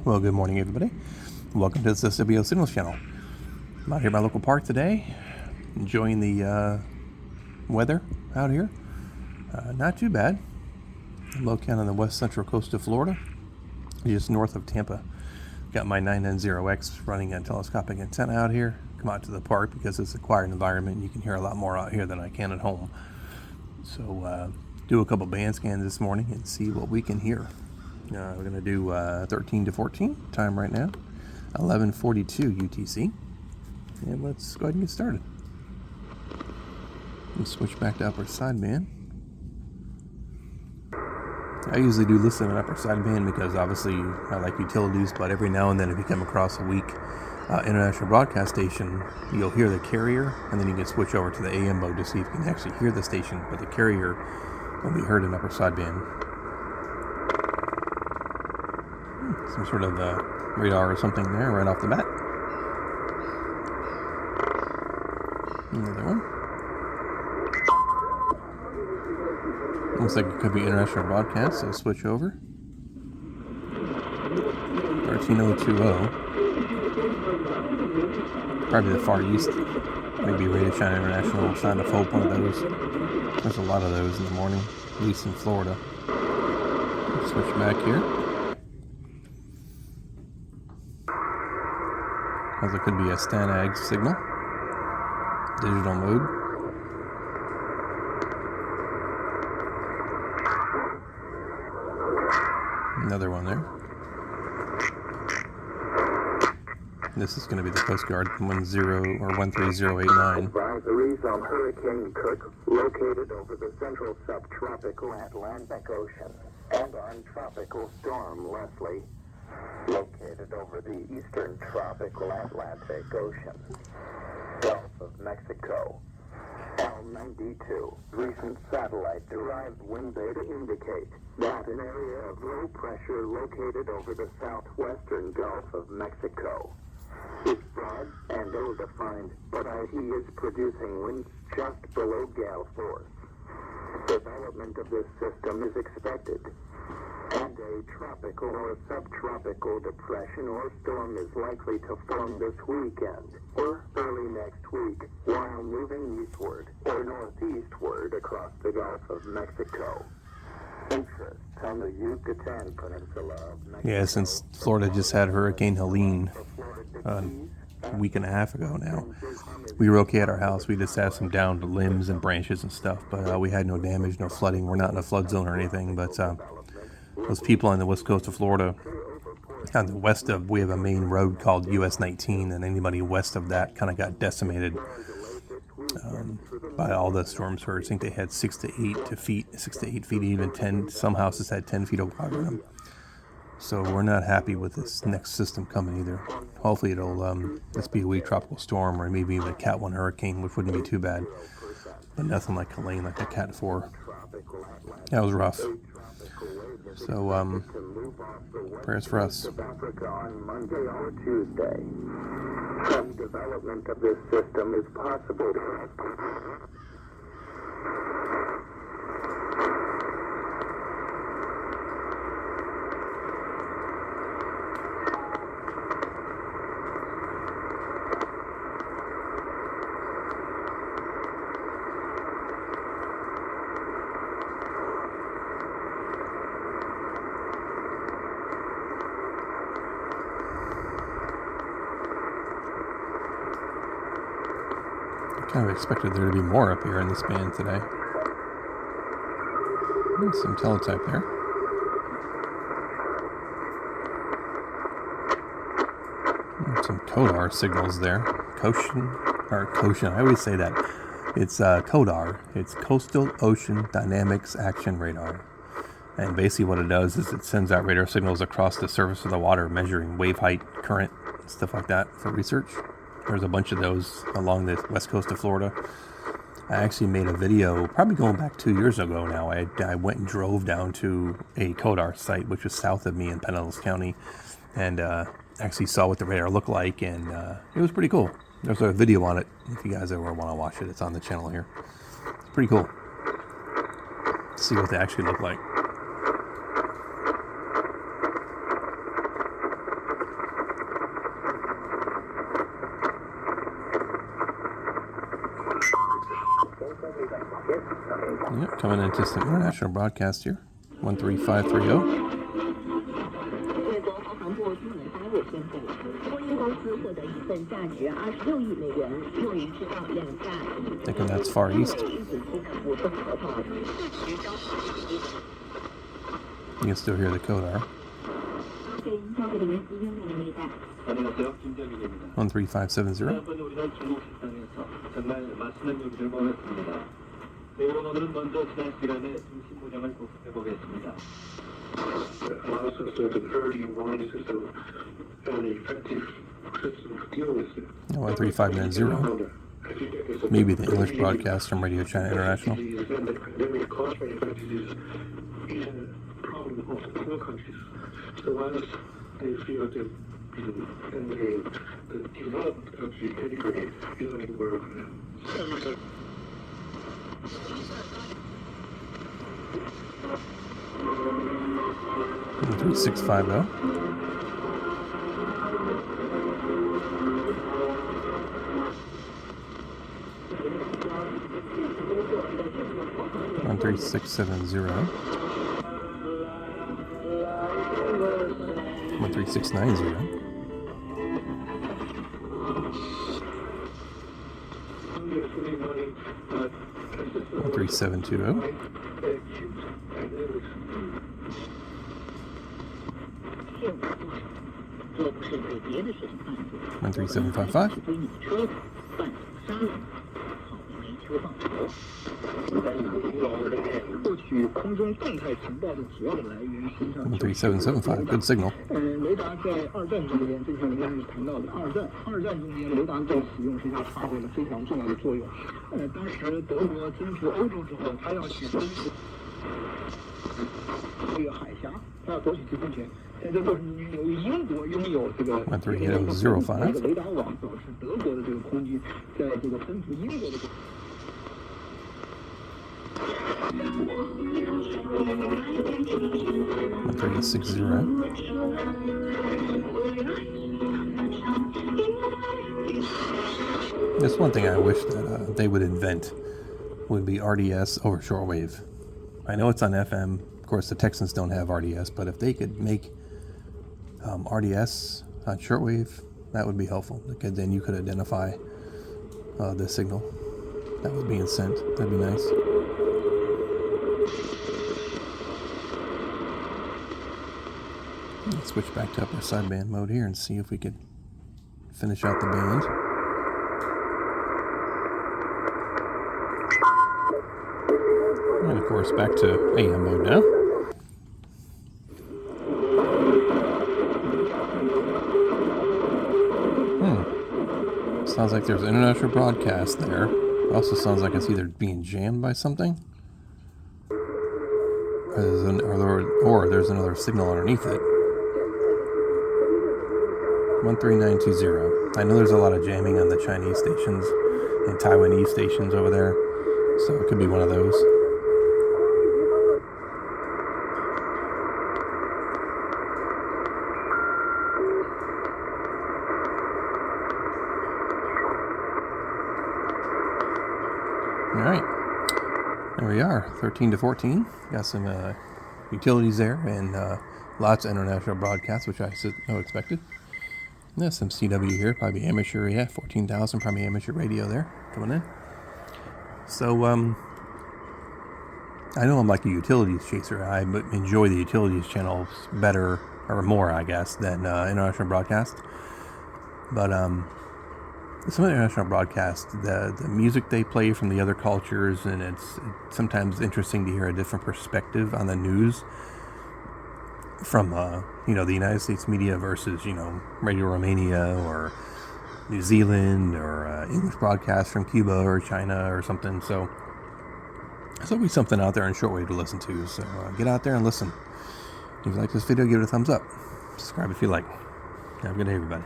Well, good morning, everybody. Welcome to the SWO Signals channel. I'm out here at my local park today, enjoying the weather out here. Not too bad. I'm located on the west central coast of Florida, just north of Tampa. Got my 990X running a telescopic antenna out here. Come out to the park because it's a quiet environment. You can hear a lot more out here than I can at home. So do a couple band scans this morning and see what we can hear. We're going to do 13 to 14 time right now, 11:42 UTC, and let's go ahead and get started. We'll switch back to upper sideband. I usually do listen to upper sideband because obviously I like utilities, but every now and then if you come across a weak international broadcast station, you'll hear the carrier, and then you can switch over to the AM mode to see if you can actually hear the station, but the carrier will be heard in upper sideband. Some sort of radar or something there right off the bat. Another one. Looks like it could be international broadcast, so switch over. 13020. Probably the Far East. Maybe Radio China International, Sign of Hope, one of those. There's a lot of those in the morning, at least in Florida. Switch back here. As it could be a STANAG signal. Digital mode. Another one there. This is going to be the Coast Guard 13089. Advisories on Hurricane Kirk located over the central subtropical Atlantic Ocean and on Tropical Storm Leslie located over the eastern tropical Atlantic Ocean, Gulf of Mexico. L92. Recent satellite-derived wind data indicate that an area of low pressure located over the southwestern Gulf of Mexico is broad and ill-defined, but he is producing winds just below gale force. Development of this system is expected, and a tropical or subtropical depression or storm is likely to form this weekend or early next week while moving eastward or northeastward across the Gulf of Mexico. Interest on the Yucatan Peninsula of Mexico. Yeah, since Florida just had Hurricane Helen a week and a half ago now. We were okay at our house. We just had some downed limbs and branches and stuff, but we had no damage, no flooding. We're not in a flood zone or anything, but those people on the west coast of Florida, on the west of, we have a main road called US 19, and anybody west of that kind of got decimated by all the storm surge. I think they had 6 to 8 feet, even 10. Some houses had 10 feet of water in them. So we're not happy with this next system coming either. Hopefully it'll just be a weak tropical storm or maybe even a Cat 1 hurricane, which wouldn't be too bad. But nothing like Helene, like a Cat 4. That was rough. So, prayers for us. Africa on Monday or Tuesday. Some development of this system is possible. Kind of expected there to be more up here in this band today. Some teletype there. Some Kodar signals there. Koshin. I always say that. It's Kodar. It's Coastal Ocean Dynamics Action Radar. And basically what it does is it sends out radar signals across the surface of the water, measuring wave height, current, stuff like that for research. There's a bunch of those along the west coast of Florida. I actually made a video, probably going back 2 years ago now. I went and drove down to a Kodar site, which was south of me in Pinellas County, and actually saw what the radar looked like, and it was pretty cool. There's a video on it if you guys ever want to watch it. It's on the channel here. It's pretty cool. See what they actually look like. Yep, coming into some international broadcast here. 13530. 美国国防部今年8月宣布，波音公司获得一份价值26亿美元，用于制造2架 Thinking that's Far East. You can still hear the Kodar. 13570. 오늘은 먼저 지난 시간에 중심 보장을 복습해보겠습니다. Allows us to have an early warning system and an effective system to deal with it. 13590. Maybe the English broadcast from Radio China International. The pandemic caused by infectious disease is a problem of the poor countries. So while they feel that they've been entering the developed country category, is going to work for them. 3650. On 3670. 13690. 13720. 13755. 获取空中动态情报的主要的来源实际上 13775. Good signal. 雷达在二战中间，就像您刚才谈到的二战中间，雷达在使用实际上发挥了非常重要的作用。当时德国征服欧洲之后，他要去征服这个海峡，他要夺取制空权。在这过程中间，由于英国拥有这个雷达网，导致德国的这个空军在这个征服英国的。13660. That's one thing I wish that they would invent would be RDS over shortwave. I know it's on FM. Of course, the Texans don't have RDS, but if they could make RDS on shortwave, that would be helpful, because then you could identify the signal that was being sent. That'd be nice. Let's switch back to upper sideband mode here and see if we could finish out the band. And of course back to AM mode now. Sounds like there's an international broadcast there. It also sounds like it's either being jammed by something, or there's another signal underneath it. 13920. I know there's a lot of jamming on the Chinese stations and Taiwanese stations over there, so it could be one of those. All right, there we are, 13 to 14. Got some utilities there and lots of international broadcasts, which I expected. Yeah, some CW here, probably amateur, 14,000, probably amateur radio there coming in. So, I know I'm like a utilities chaser. I enjoy the utilities channels better, or more, I guess, than international broadcast. But some of the international broadcasts, the music they play from the other cultures, and it's sometimes interesting to hear a different perspective on the news from the United States media versus Radio Romania or New Zealand or English broadcasts from Cuba or China or something. So there's always something out there in shortwave to listen to. So get out there and listen. If you like this video, give it a thumbs up. Subscribe if you like. Have a good day, everybody.